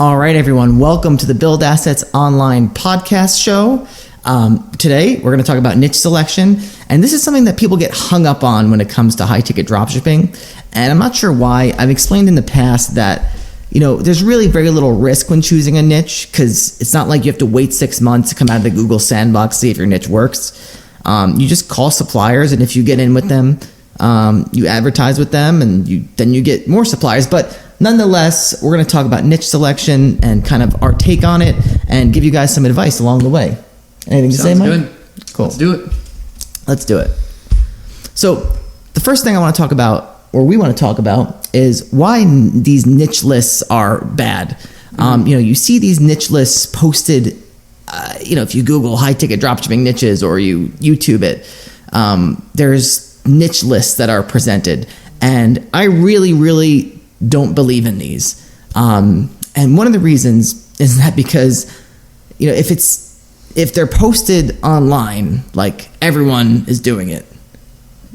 All right, everyone. Welcome to the Build Assets Online podcast show. Today, we're going to talk about niche selection. And this is something that people get hung up on when it comes to high-ticket dropshipping. And I'm not sure why. I've explained in the past that, there's really very little risk when choosing a niche because it's not like you have to wait 6 months to come out of the Google sandbox to see if your niche works. You just call suppliers, and if you get in with them, you advertise with them, and then you get more suppliers. But nonetheless, we're going to talk about niche selection and kind of our take on it and give you guys some advice along the way. Anything to say, Mike? Good. Cool. Let's do it. So the first thing I want to talk about, or we want to talk about, is why these niche lists are bad. You see these niche lists posted, if you Google high-ticket dropshipping niches or you YouTube it, there's niche lists that are presented. And I really, really don't believe in these. And one of the reasons is that because, if they're posted online, like everyone is doing it.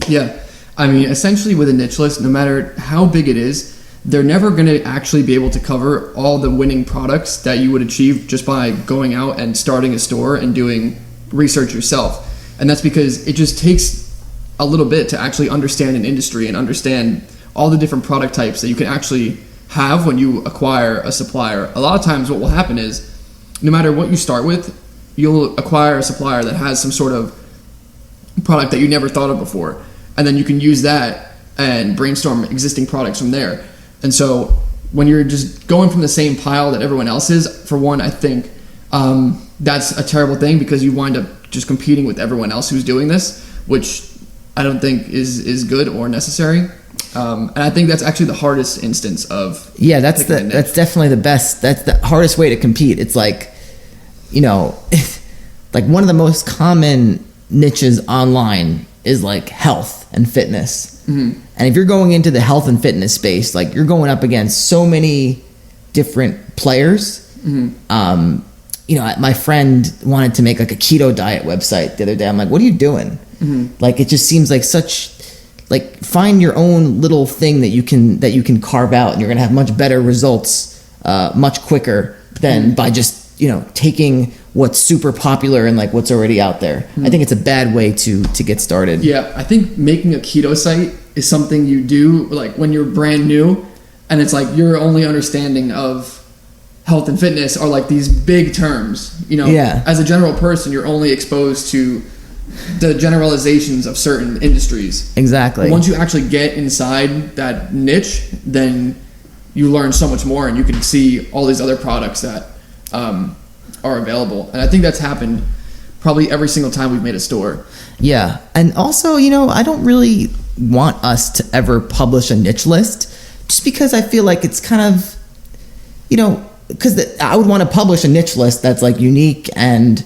Yeah. I mean, essentially with a niche list, no matter how big it is, they're never going to actually be able to cover all the winning products that you would achieve just by going out and starting a store and doing research yourself. And that's because it just takes a little bit to actually understand an industry and understand all the different product types that you can actually have when you acquire a supplier. A lot of times what will happen is no matter what you start with, you'll acquire a supplier that has some sort of product that you never thought of before. And then you can use that and brainstorm existing products from there. And so when you're just going from the same pile that everyone else is, for one, I think that's a terrible thing because you wind up just competing with everyone else who's doing this, which I don't think is good or necessary. And I think that's actually the hardest instance of that's definitely the best. That's the hardest way to compete. It's like, like one of the most common niches online is like health and fitness. Mm-hmm. And if you're going into the health and fitness space, like you're going up against so many different players. Mm-hmm. My friend wanted to make like a keto diet website the other day. I'm like, what are you doing? Mm-hmm. Like, it just seems like find your own little thing that you can carve out, and you're going to have much better results much quicker than by just, taking what's super popular and like what's already out there. Mm-hmm. I think it's a bad way to get started. Yeah, I think making a keto site is something you do like when you're brand new, and it's like your only understanding of health and fitness are like these big terms. As a general person, you're only exposed to the generalizations of certain industries. Exactly. But once you actually get inside that niche, then you learn so much more, and you can see all these other products that are available. And I think that's happened probably every single time we've made a store. Yeah. And also, I don't really want us to ever publish a niche list just because I feel like it's kind of, because I would want to publish a niche list that's like unique and,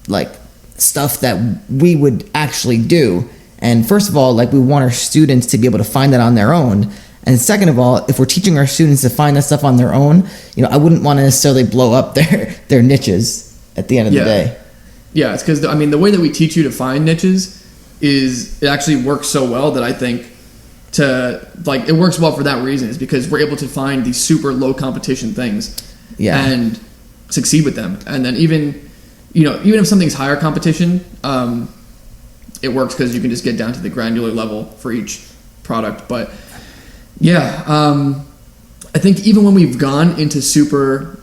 like stuff that we would actually do. And first of all, like we want our students to be able to find that on their own. And second of all, if we're teaching our students to find that stuff on their own, I wouldn't want to necessarily blow up their niches at the end of the day. Yeah, it's because, the way that we teach you to find niches it actually works so well that I think it works well for that reason, is because we're able to find these super low competition things and succeed with them. And then even if something's higher competition, it works because you can just get down to the granular level for each product. But I think even when we've gone into super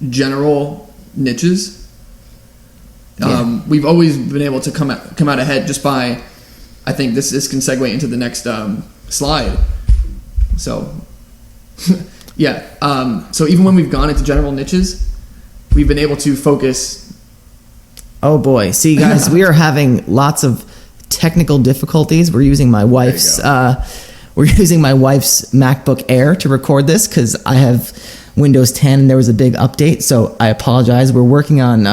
general niches, we've always been able to come out ahead just by, I think this can segue into the next slide. So, so even when we've gone into general niches, we've been able to focus. Oh boy. See, guys, we are having lots of technical difficulties. We're using my wife's MacBook Air to record this because I have Windows 10 and there was a big update. So I apologize. We're working on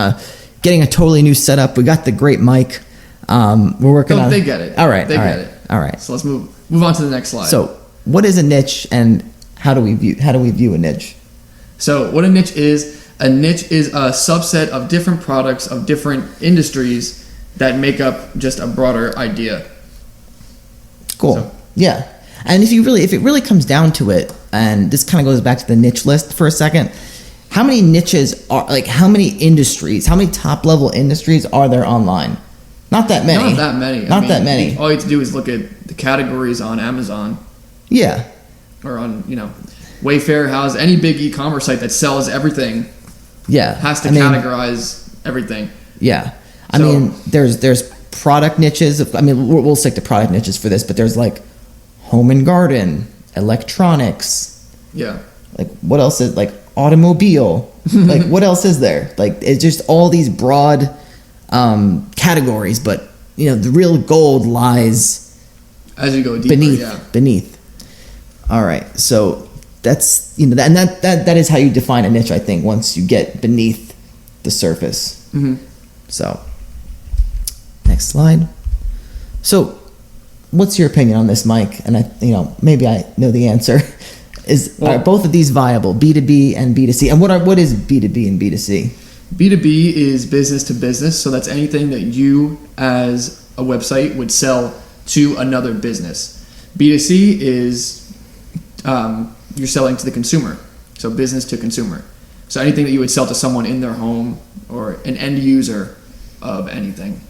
getting a totally new setup. We got the great mic. We're working on. They get it. All right. They get it. All right. So let's move on to the next slide. So what is a niche, and how do we view a niche? So what a niche is a subset of different products of different industries that make up just a broader idea. Cool. So. Yeah. And if it really comes down to it, and this kind of goes back to the niche list for a second. How many niches are, like, how many industries, how many top level industries are there online? Not that many. Not that many. Not that many. All you have to do is look at the categories on Amazon. Yeah. Or on, Wayfair, House, any big e-commerce site that sells everything. Yeah. Has to categorize everything. Yeah. I mean, there's product niches. I mean, we'll stick to product niches for this, but there's like home and garden, electronics. Yeah. Like, what else is, like, automobile? Like, what else is there? Like, it's just all these broad categories, but the real gold lies as you go deeper, beneath. All right, so that's and that is how you define a niche, I think, once you get beneath the surface. Mm-hmm. So, next slide. So, what's your opinion on this, Mike? And maybe I know the answer. Are both of these viable, B2B and B2C? And what is B2B and B2C? B2B is business to business, so that's anything that you as a website would sell to another business. B2C is you're selling to the consumer, so business to consumer. So anything that you would sell to someone in their home or an end user of anything.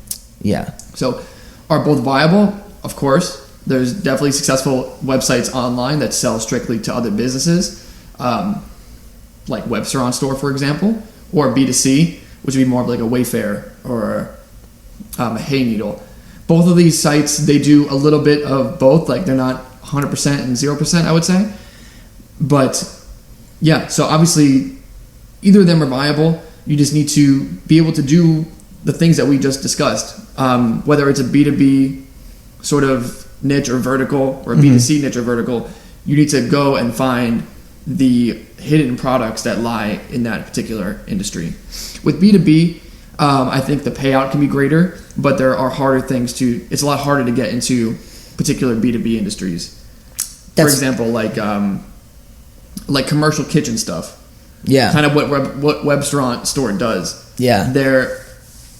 Yeah. So are both viable? Of course. There's definitely successful websites online that sell strictly to other businesses, like Webster Store, for example, or B2C, which would be more of like a Wayfair or a Hay Needle. Both of these sites, they do a little bit of both. Like, they're not 100% and 0%, I would say. But yeah, so obviously either of them are viable. You just need to be able to do the things that we just discussed, whether it's a B2B sort of niche or vertical, or a B2C niche or vertical. You need to go and find the hidden products that lie in that particular industry. With B2B, I think the payout can be greater, but there are harder things it's a lot harder to get into particular B2B industries. For example, like commercial kitchen stuff. Yeah. Kind of what Webster Store does. Yeah.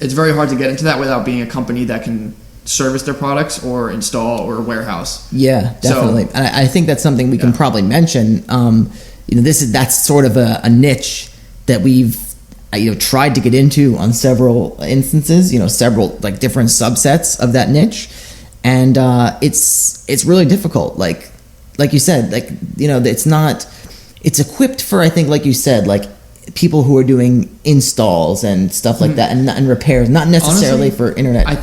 It's very hard to get into that without being a company that can service their products or install or warehouse. Yeah, definitely. And I think that's something we can probably mention. That's sort of a niche that we've tried to get into on several instances. Several like different subsets of that niche, and it's really difficult. Like you said, it's equipped for, I think, like you said, like people who are doing installs and stuff like that, and repairs, not necessarily for internet. I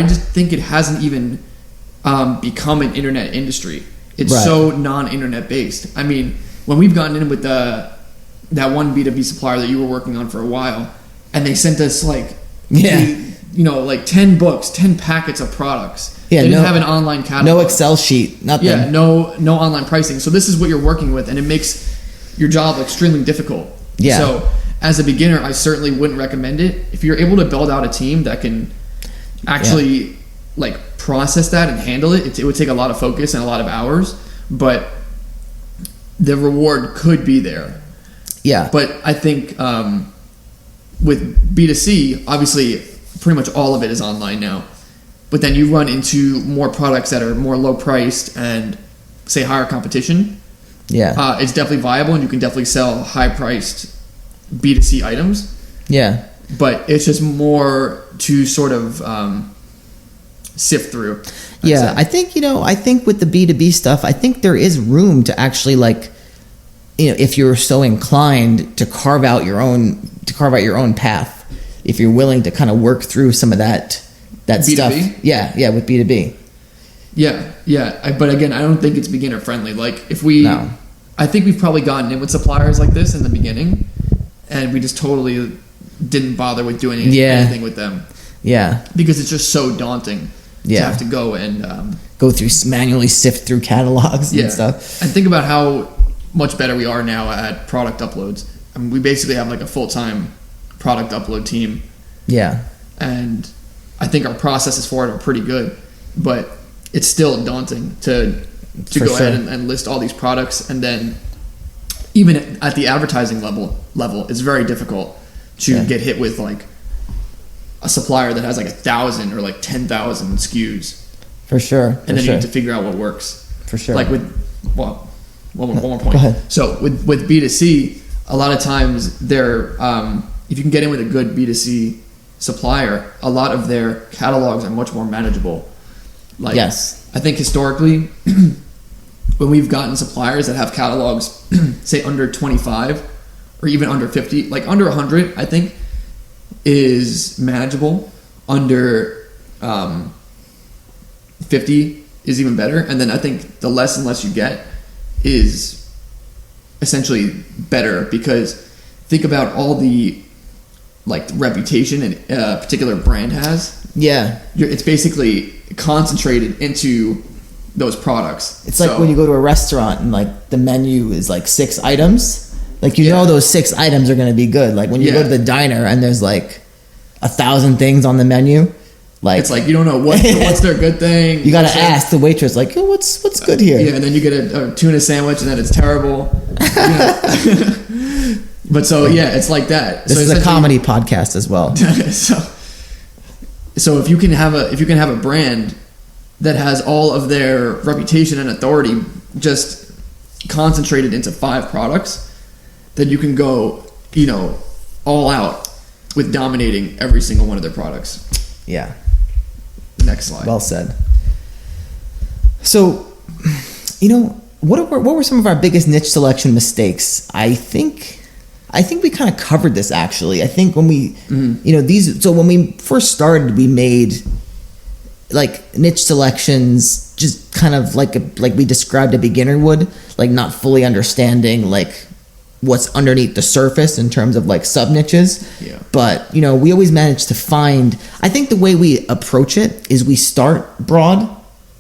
just think it hasn't even become an internet industry. It's so non-internet based. I mean, when we've gotten in with that one B2B supplier that you were working on for a while, and they sent us like 10 books, 10 packets of products. Yeah, they didn't have an online catalog. No Excel sheet, nothing. Yeah, no online pricing. So this is what you're working with, and it makes your job extremely difficult. Yeah. So as a beginner, I certainly wouldn't recommend it. If you're able to build out a team that can actually process that and handle it, it would take a lot of focus and a lot of hours, but the reward could be there. Yeah. But I think with B2C, obviously pretty much all of it is online now. But then you run into more products that are more low priced and say higher competition. Yeah. It's definitely viable, and you can definitely sell high priced B2C items. Yeah. But it's just more to sort of sift through. I think with the B2B stuff, I think there is room to actually if you're so inclined to carve out your own path, if you're willing to kind of work through some of that B2B? stuff. Yeah, with B2B. Yeah. But again, I don't think it's beginner friendly. I think we've probably gotten in with suppliers like this in the beginning, and we just totally didn't bother with doing anything with them. Yeah. Because it's just so daunting to have to go and go through, manually sift through catalogs and stuff. And think about how much better we are now at product uploads. I mean, we basically have like a full-time product upload team. Yeah. And I think our processes for it are pretty good, but it's still daunting to go ahead and list all these products, and then even at the advertising level, it's very difficult to get hit with like a supplier that has like 1,000 or like 10,000 SKUs. For sure. And then you have to figure out what works. For sure. Like one more point. Go ahead. So with B2C, a lot of times they're if you can get in with a good B2C supplier, a lot of their catalogs are much more manageable. Like, yes, I think historically, when we've gotten suppliers that have catalogs, say under 25 or even under 50, like under 100, I think is manageable. Under 50 is even better. And then I think the less and less you get is essentially better, because think about all the like reputation a particular brand has. Yeah, It's basically concentrated into those products. It's like when you go to a restaurant and like the menu is like 6 items, like you know those 6 items are going to be good. Like when you go to the diner and there's like 1,000 things on the menu, like it's like you don't know what's their good thing. You got to ask the waitress like, oh, what's good here? Yeah, and then you get a tuna sandwich and then it's terrible. But so it's like that. This is a comedy podcast as well. So if you can have a brand that has all of their reputation and authority just concentrated into 5 products, then you can go, all out with dominating every single one of their products. Yeah. Next slide. Well said. So, what were some of our biggest niche selection mistakes? I think we kind of covered this actually. I think when we, when we first started, we made like niche selections just kind of like we described a beginner would, like not fully understanding like what's underneath the surface in terms of like sub niches. Yeah. But we always manage to find, I think the way we approach it is we start broad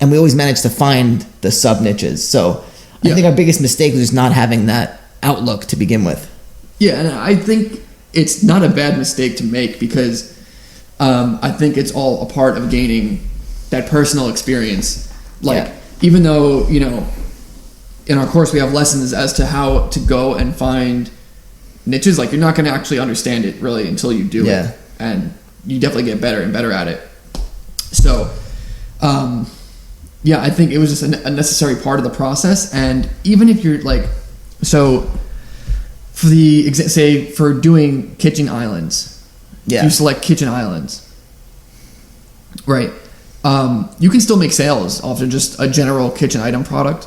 and we always manage to find the sub niches. So I think our biggest mistake was just not having that outlook to begin with. Yeah, and I think it's not a bad mistake to make, because I think it's all a part of gaining that personal experience. Like, even though, in our course we have lessons as to how to go and find niches, like you're not going to actually understand it really until you do it. And you definitely get better and better at it. So, I think it was just a necessary part of the process. And even if you're like, so for doing kitchen islands, if you select kitchen islands, right? You can still make sales off of just a general kitchen item product.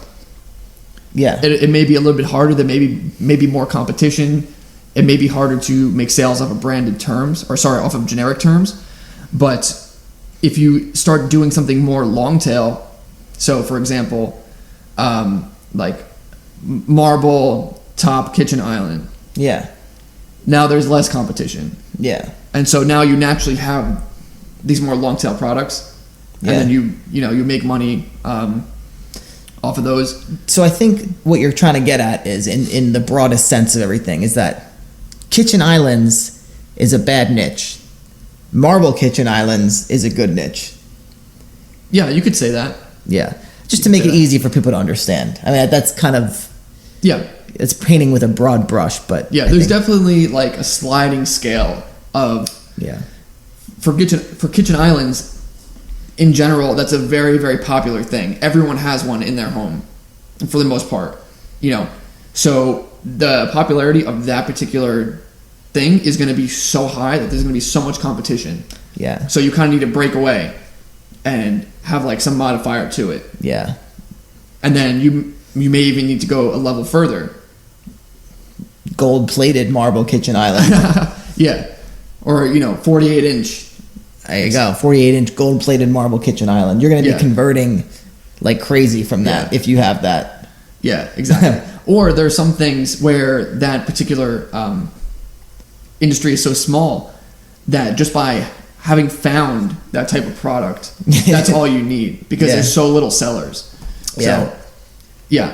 Yeah. It may be a little bit harder. There may be more competition. It may be harder to make sales off of branded terms, off of generic terms. But if you start doing something more long tail, so for example, like marble top kitchen island. Yeah. Now there's less competition. Yeah. And so now you naturally have these more long tail products. And then you make money off of those. So I think what you're trying to get at is in the broadest sense of everything is that kitchen islands is a bad niche. Marble kitchen islands is a good niche. Yeah, you could say that. Yeah. Just to make it easy for people to understand. I mean, that's kind of... Yeah. It's painting with a broad brush, but... Yeah, there's definitely like a sliding scale of... Yeah. For kitchen islands, in general, that's a very, very popular thing. Everyone has one in their home, for the most part. So the popularity of that particular thing is going to be so high that there's going to be so much competition. Yeah. So you kind of need to break away and have like some modifier to it. Yeah. And then you may even need to go a level further. Gold-plated marble kitchen island. Yeah. Or, 48-inch. There you go. 48-inch gold-plated marble kitchen island. You're going to be converting like crazy from that if you have that. Yeah, exactly. Or there are some things where that particular industry is so small that just by having found that type of product, that's all you need, because there's so little sellers.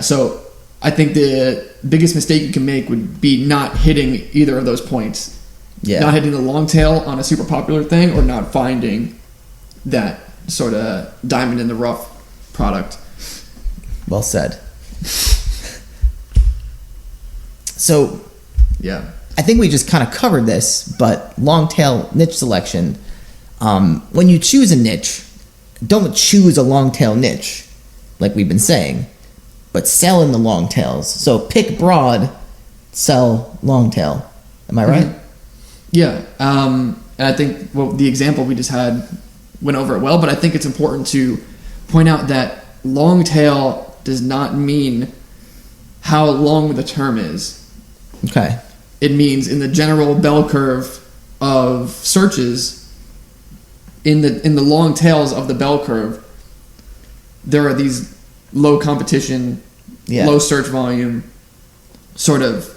So I think the biggest mistake you can make would be not hitting either of those points. Yeah. Not hitting the long tail on a super popular thing, or not finding that sort of diamond in the rough product. Well said. So, I think we just kind of covered this, but long tail niche selection, when you choose a niche, don't choose a long tail niche, like we've been saying. but sell in the long tails. So pick broad, sell long tail. Am I right? Yeah. And I think the example we just had went over it well, but I think it's important to point out that long tail does not mean how long the term is. Okay. It means in the general bell curve of searches, in the long tails of the bell curve, there are these low competition, low search volume sort of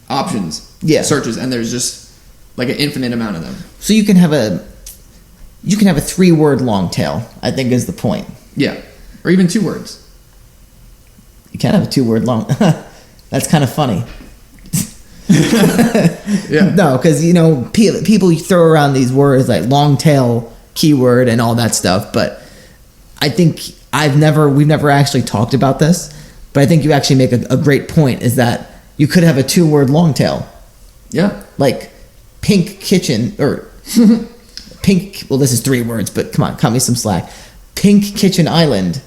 options, searches, and there's just like an infinite amount of them. So you can have a 3-word long tail, I think is the point. Yeah. Or even 2 words. You can have a 2-word long. That's kind of funny. Yeah. No, because people throw around these words like long tail, keyword, and all that stuff. But I think we've never actually talked about this. But I think you actually make a great point. Is that you could have a 2-word long tail. Yeah. Like pink kitchen or pink. Well, this is 3 words, but come on, cut me some slack. Pink kitchen island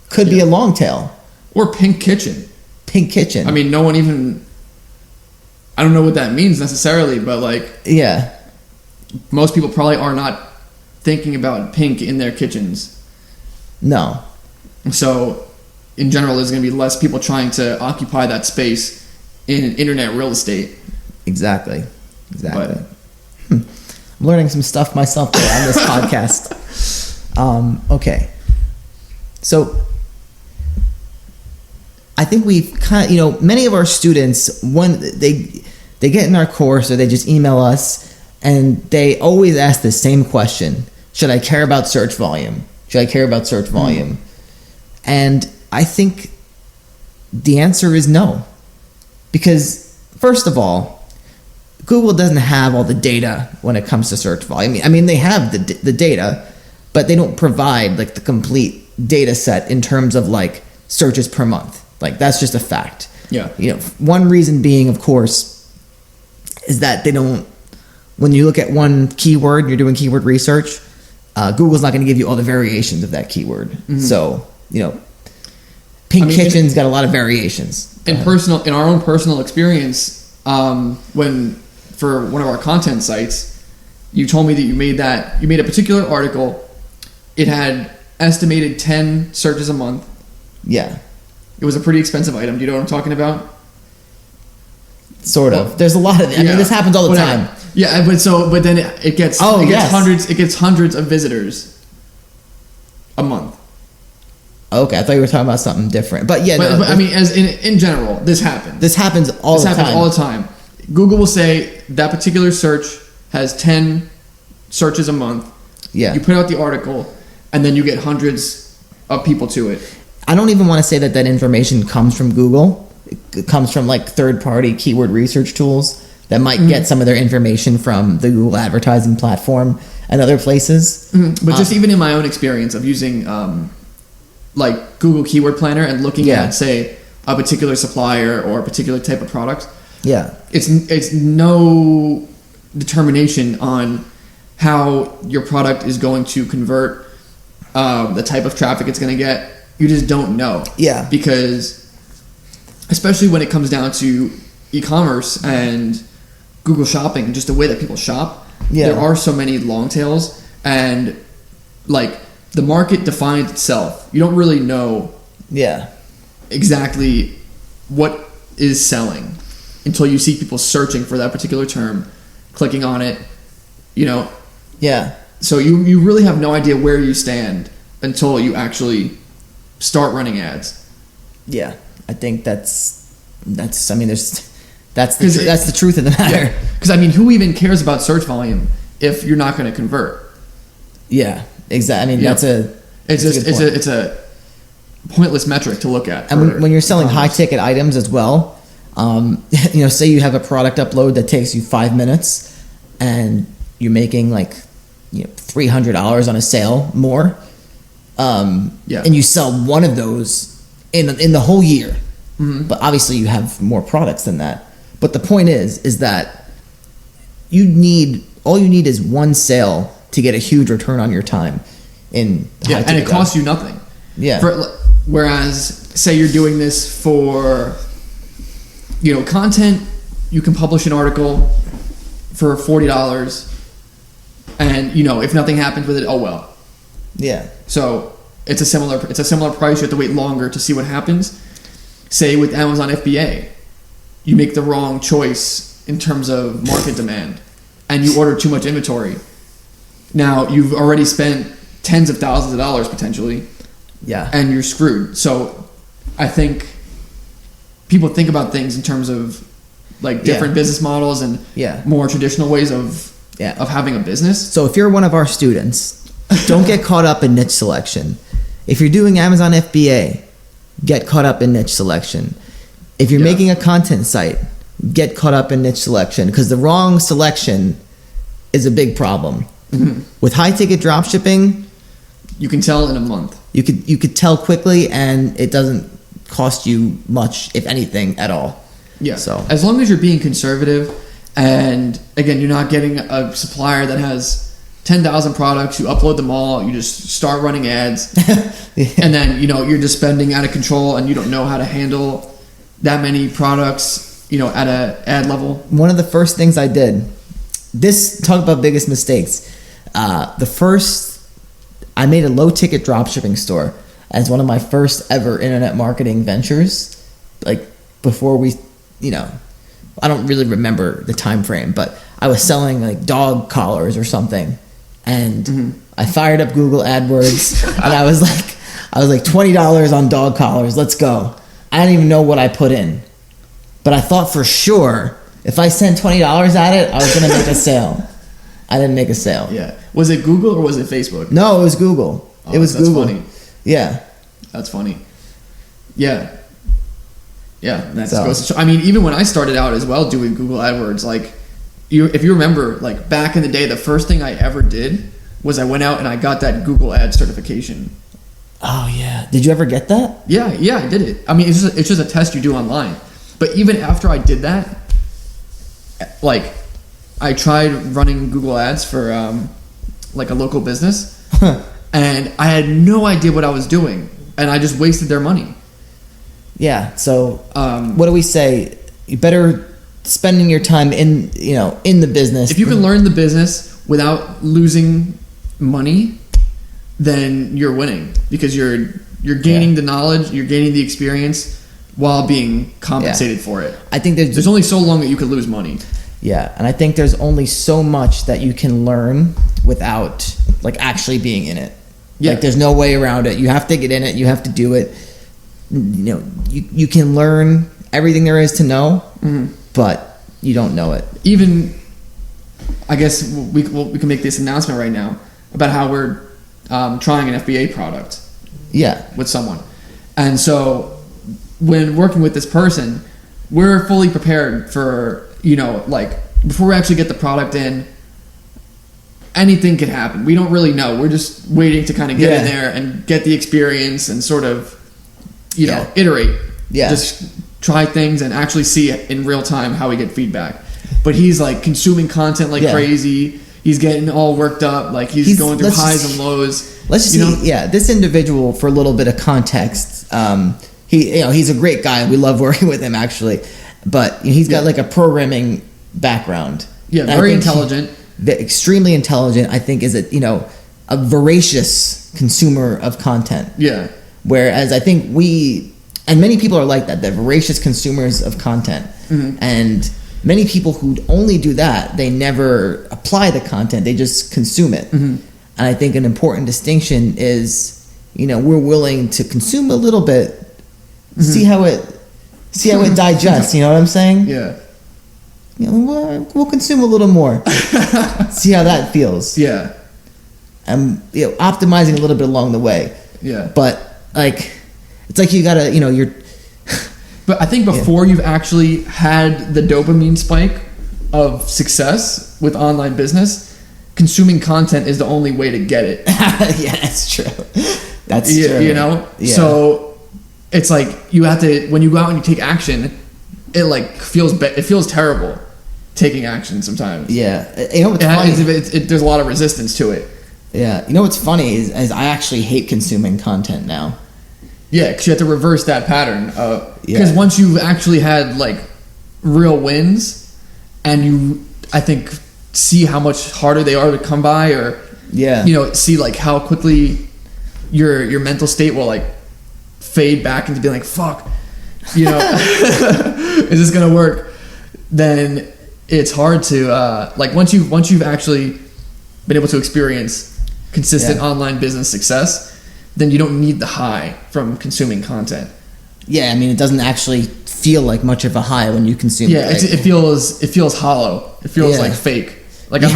could be a long tail. Or pink kitchen. Pink kitchen. I mean, no one even. I don't know what that means necessarily, but like. Yeah. Most people probably are not thinking about pink in their kitchens. No. So, in general, there's going to be less people trying to occupy that space in internet real estate.2 But, I'm learning some stuff myself today on this podcast. Okay. So, I think we've kind of, many of our students, when they get in our course or they just email us, and they always ask the same question: should I care about search volume? Should I care about search volume? And I think the answer is no. Because, first of all, Google doesn't have all the data when it comes to search volume. I mean, they have the data, but they don't provide like the complete data set in terms of like searches per month. Like, that's just a fact. Yeah. One reason being, of course, is that they don't, when you look at one keyword, you're doing keyword research, Google's not going to give you all the variations of that keyword. Mm-hmm. So, pink kitchen's got a lot of variations. In our own personal experience, when for one of our content sites, you told me that you made a particular article. It had estimated 10 searches a month. Yeah. It was a pretty expensive item. Do you know what I'm talking about? Sort of. There's a lot of it. I mean, this happens all the time. Yeah, but then it gets hundreds of visitors a month. Okay, I thought you were talking about something different. But yeah, but I mean, as in general, this happens. This happens all the time. Google will say that particular search has 10 searches a month. Yeah. You put out the article, and then you get hundreds of people to it. I don't even want to say that information comes from Google. It comes from like third-party keyword research tools that might get some of their information from the Google advertising platform and other places. Mm-hmm. But just even in my own experience of using like Google Keyword Planner and looking at, say, a particular supplier or a particular type of product, it's no determination on how your product is going to convert, the type of traffic it's going to get. You just don't know. Yeah. Because especially when it comes down to e-commerce and Google Shopping and just the way that people shop, there are so many long tails, and like the market defines itself. You don't really know exactly what is selling until you see people searching for that particular term, clicking on it, Yeah. So you really have no idea where you stand until you actually start running ads. Yeah. I think that's the truth of the matter. Because I mean, who even cares about search volume if you're not going to convert? Yeah, exactly. I mean, it's a pointless metric to look at. And when you're selling high ticket items as well, say you have a product upload that takes you 5 minutes, and you're making like $300 on a sale more, and you sell one of those in the whole year. Mm-hmm. But obviously you have more products than that. But the point is that all you need is one sale to get a huge return on your time in and it costs you nothing. Yeah. Whereas say you're doing this for, content. You can publish an article for $40, and if nothing happens with it, oh well. Yeah. So it's a similar price. You have to wait longer to see what happens. Say with Amazon FBA, you make the wrong choice in terms of market demand, and you order too much inventory. Now you've already spent tens of thousands of dollars potentially. Yeah. And you're screwed. So I think people think about things in terms of like different business models and more traditional ways of having a business. So if you're one of our students, don't get caught up in niche selection. If you're doing Amazon FBA, get caught up in niche selection. If you're making a content site, get caught up in niche selection, because the wrong selection is a big problem. Mm-hmm. With high ticket drop shipping, you can tell in a month. You could tell quickly, and it doesn't cost you much, if anything, at all. Yeah. So as long as you're being conservative, and again, you're not getting a supplier that has 10,000 products, you upload them all, you just start running ads, and then you're just spending out of control, and you don't know how to handle that many products, at a ad level. One of the first things I did, talk about biggest mistakes. I made a low ticket dropshipping store as one of my first ever internet marketing ventures. Like before we, I don't really remember the time frame, but I was selling like dog collars or something, and I fired up Google AdWords, and I was like $20 on dog collars. Let's go. I didn't even know what I put in, but I thought for sure if I sent $20 at it, I was gonna make a sale. I didn't make a sale. Yeah. Was it Google or was it Facebook? No, it was Google. Oh, it was Google. Funny. Yeah. That's funny. Yeah. Yeah. I mean, even when I started out as well doing Google AdWords, like if you remember, like back in the day, the first thing I ever did was I went out and I got that Google Ad certification. Oh yeah. Did you ever get that? Yeah, I did it. I mean, it's just a test you do online. But even after I did that, like I tried running Google Ads for like a local business, and I had no idea what I was doing, and I just wasted their money. Yeah. So what do we say? You better spending your time in the business. If you can learn the business without losing money, then you're winning, because you're gaining the knowledge, you're gaining the experience while being compensated for it. I think there's only so long that you could lose money. Yeah, and I think there's only so much that you can learn without like actually being in it. Yeah. Like there's no way around it. You have to get in it. You have to do it. You can learn everything there is to know, but you don't know it. Even, I guess we can make this announcement right now about how we're trying an FBA product. Yeah. With someone. And so when working with this person, we're fully prepared for, like before we actually get the product in, anything could happen. We don't really know. We're just waiting to kind of get in there and get the experience and sort of, iterate. Yeah. Just try things and actually see in real time how we get feedback. But he's like consuming content like crazy. He's getting all worked up. Like he's going through highs and lows. Let's just see. Yeah. This individual, for a little bit of context, he's a great guy. We love working with him actually. But he's got like a programming background. Yeah, very intelligent. Extremely intelligent. I think is a voracious consumer of content. Yeah. Whereas I think and many people are like that. They're voracious consumers of content. Mm-hmm. And many people who only do that, they never apply the content. They just consume it. Mm-hmm. And I think an important distinction is, we're willing to consume a little bit, see how it digests, you know what I'm saying? Yeah. We'll consume a little more. See how that feels. Yeah. And optimizing a little bit along the way. Yeah. But it's like you gotta, you're. But I think before you've actually had the dopamine spike of success with online business, consuming content is the only way to get it. Yeah, that's true. That's true. Yeah. So it's like you have to, when you go out and you take action, it feels terrible taking action sometimes. Yeah. What's funny? There's a lot of resistance to it. Yeah. What's funny is I actually hate consuming content now. Yeah, because you have to reverse that pattern. Because Yeah. once you've actually had like real wins, and you, I think, see how much harder they are to come by, or Yeah. see like how quickly your mental state will like fade back into being like, fuck, is this gonna work? Then it's hard to like once you've actually been able to experience consistent online business success, then you don't need the high from consuming content. Yeah, I mean, it doesn't actually feel like much of a high when you consume. Yeah, it feels hollow. It feels like fake. Like I'm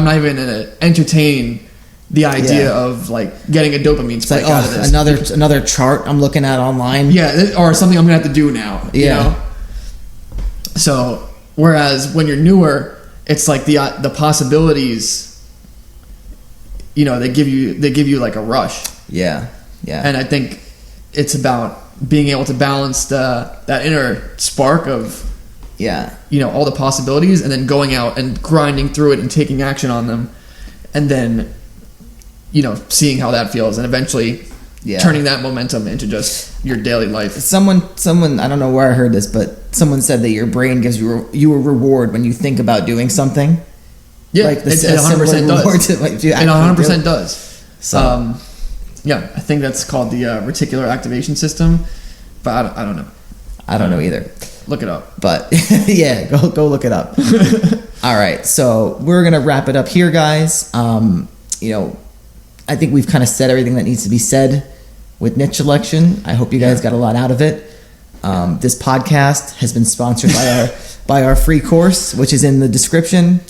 not even gonna entertain the idea of like getting a dopamine spike out of this. Another chart I'm looking at online. Yeah, or something I'm gonna have to do now. You know? So whereas when you're newer, it's like the possibilities. They give you like a rush. Yeah. And I think it's about being able to balance that inner spark of all the possibilities, and then going out and grinding through it and taking action on them, and then seeing how that feels, and eventually turning that momentum into just your daily life. Someone I don't know where I heard this, but someone said that your brain gives you a reward when you think about doing something. Yeah, like it 100% does. It 100% does. So I think that's called the reticular activation system, but I don't know. I don't know either. Look it up. But yeah, go look it up. All right, so we're gonna wrap it up here, guys. I think we've kind of said everything that needs to be said with niche selection. I hope you guys got a lot out of it. This podcast has been sponsored by our free course, which is in the description.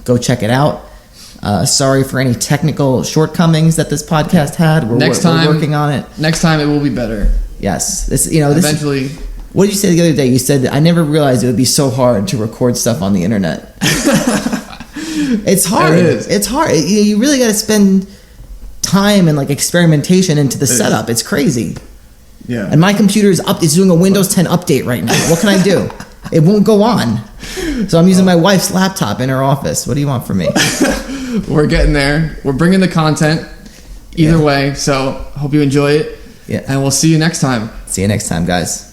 Go check it out. Sorry for any technical shortcomings that this podcast had. We're working on it. Next time it will be better. Yes. Eventually. What did you say the other day? You said that I never realized it would be so hard to record stuff on the internet. It's hard. It is. It's hard. You really got to spend time and like experimentation into the setup. It's crazy. Yeah. And my computer is doing a Windows 10 update right now. What can I do? It won't go on. So I'm using my wife's laptop in her office. What do you want from me? We're getting there. We're bringing the content either way. So hope you enjoy it. Yeah. And we'll see you next time. See you next time, guys.